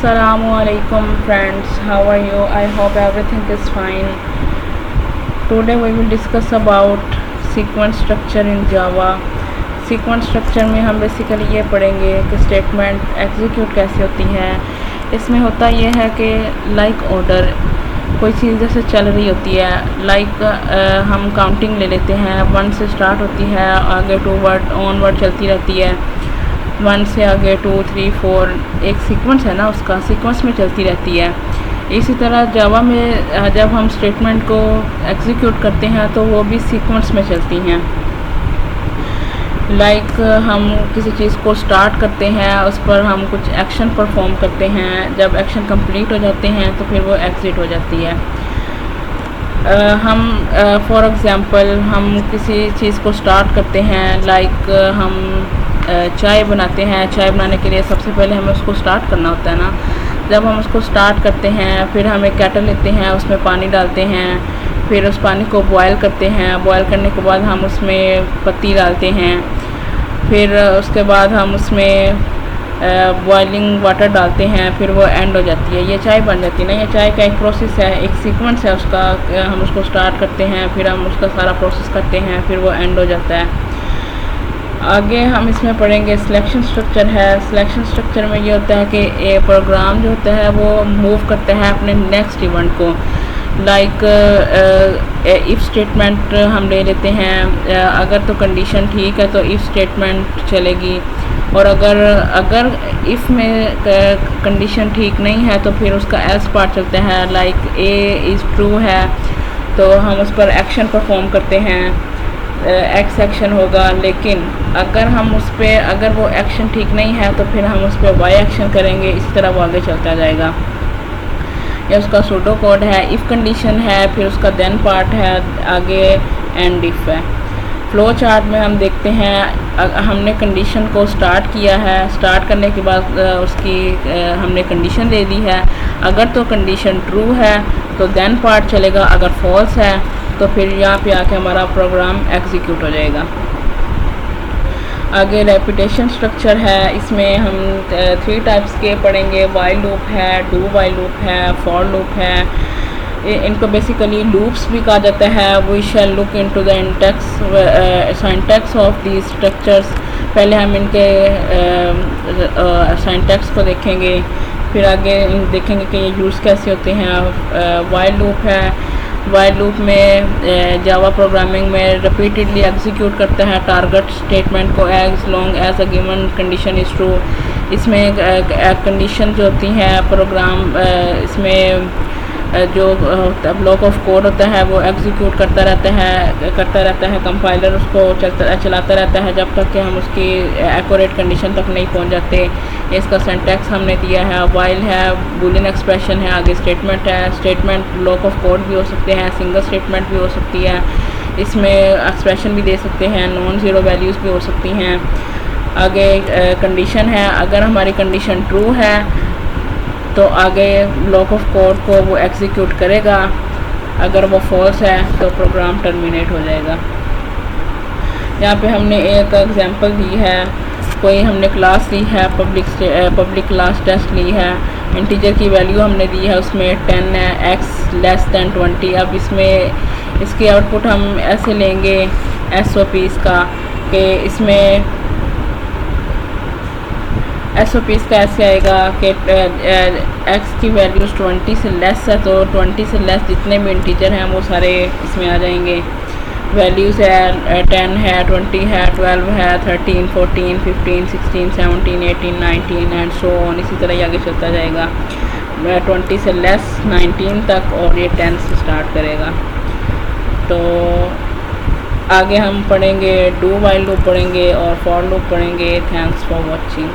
Assalamualaikum friends, how are you? I hope everything is fine. Today we will discuss about sequence structure in Java. Sequence structure में हम basically ये पढ़ेंगे कि statement execute कैसे होती है। इसमें होता ये है कि लाइक ऑर्डर कोई चीज़ जैसे चल रही होती है, लाइक हम काउंटिंग ले लेते हैं, 1 से स्टार्ट होती है, आगे 2 वर्ड ऑनवर्ड चलती रहती है, 1 से आगे 2 3 4 एक सीक्वेंस है ना, उसका सीक्वेंस में चलती रहती है। इसी तरह जावा में जब हम स्टेटमेंट को एग्जीक्यूट करते हैं तो वो भी सीक्वेंस में चलती हैं। लाइक हम किसी चीज़ को स्टार्ट करते हैं, उस पर हम कुछ एक्शन परफॉर्म करते हैं, जब एक्शन कंप्लीट हो जाते हैं तो फिर वो एग्ज़िट हो जाती है। हम फॉर एग्ज़ाम्पल हम किसी चीज़ को स्टार्ट करते हैं, लाइक हम चाय बनाते हैं। चाय बनाने के लिए सबसे पहले हमें उसको स्टार्ट करना होता है ना। जब हम उसको स्टार्ट करते हैं फिर हम एक केटल लेते हैं, उसमें पानी डालते हैं, फिर उस पानी को बॉयल करते हैं। बॉयल करने के बाद हम उसमें पत्ती डालते हैं, फिर उसके बाद हम उसमें बॉइलिंग वाटर डालते हैं, फिर वो एंड हो जाती है, ये चाय बन जाती है ना। ये चाय का एक प्रोसेस है, एक सीक्वेंस है उसका। हम उसको स्टार्ट करते हैं, फिर हम उसका सारा प्रोसेस करते हैं, फिर वो एंड हो जाता है। आगे हम इसमें पढ़ेंगे सिलेक्शन स्ट्रक्चर है। सिलेक्शन स्ट्रक्चर में ये होता है कि ए प्रोग्राम जो होता है वो मूव करता है अपने नेक्स्ट इवेंट को। लाइक इफ़ स्टेटमेंट हम ले लेते हैं, अगर तो कंडीशन ठीक है तो इफ़ स्टेटमेंट चलेगी, और अगर इफ़ में कंडीशन ठीक नहीं है तो फिर उसका एल्स पार्ट चलता है। लाइक ए इज़ ट्रू है तो हम उस पर एक्शन परफॉर्म करते हैं, एक्स एक्शन होगा। लेकिन अगर हम उस पर अगर वो एक्शन ठीक नहीं है तो फिर हम उस पर वाई एक्शन करेंगे। इस तरह वो आगे चलता जाएगा। या उसका सूडो कोड है। इफ़ कंडीशन है, फिर उसका देन पार्ट है, आगे एंड इफ़ है। फ्लो चार्ट में हम देखते हैं हमने कंडीशन को स्टार्ट किया है, स्टार्ट करने के बाद उसकी हमने कंडीशन दे दी है। अगर तो कंडीशन ट्रू है तो देन पार्ट चलेगा, अगर फॉल्स है तो फिर यहाँ पे आके हमारा प्रोग्राम एग्जीक्यूट हो जाएगा। आगे रेपिटेशन स्ट्रक्चर है। इसमें हम 3 टाइप्स के पढ़ेंगे। वाइल लूप है, डू वाइल लूप है, फॉर लूप है। इनको बेसिकली लूप्स भी कहा जाता है। We shall look into the syntax of the structures. पहले हम इनके सिंटैक्स को देखेंगे, फिर आगे देखेंगे कि ये यूज़ कैसे होते हैं। वाइल लूप है। वाइल लूप में जावा प्रोग्रामिंग में रिपीटेडली एग्जीक्यूट करता है टारगेट स्टेटमेंट को as long as a given condition is true. इसमें कंडीशन जो होती हैं प्रोग्राम इसमें जो ब्लॉक ऑफ कोड होता है वो एग्जीक्यूट करता रहता है। कंपाइलर उसको चलाता रहता है जब तक कि हम उसकी एक्यूरेट कंडीशन तक नहीं पहुंच जाते। इसका सिंटैक्स हमने दिया है। वाइल है, बूलियन एक्सप्रेशन है, आगे स्टेटमेंट है। स्टेटमेंट ब्लॉक ऑफ कोड भी हो सकते हैं, सिंगल स्टेटमेंट भी हो सकती है। इसमें एक्सप्रेशन भी दे सकते हैं, नॉन ज़ीरो वैल्यूज़ भी हो सकती हैं। आगे कंडीशन है। अगर हमारी कंडीशन ट्रू है तो आगे ब्लॉक ऑफ कोड को वो एग्जीक्यूट करेगा, अगर वो फॉल्स है तो प्रोग्राम टर्मिनेट हो जाएगा। यहाँ पे हमने एक एग्जांपल दी है। कोई हमने क्लास ली है, पब्लिक क्लास टेस्ट ली है। इंटीजर की वैल्यू हमने दी है, उसमें 10 है, x लेस दैन 20। अब इसमें इसकी आउटपुट हम ऐसे लेंगे SOPs का, कि इसमें SOPs का ऐसे आएगा कि x की वैल्यूज़ 20 से लेस है तो 20 से लेस जितने भी इंटीजर हैं वो सारे इसमें आ जाएंगे। वैल्यूज़ है 10 है, 20 है, 12 है, 13, 14, 15, 16, 17, 18, 19 एंड सो ऑन। इसी तरह ही आगे चलता जाएगा 20 से लेस 19 तक, और ये 10 से स्टार्ट करेगा। तो आगे हम पढ़ेंगे डू वाइल लूप पढ़ेंगे और फॉर लूप पढ़ेंगे। Thanks for watching.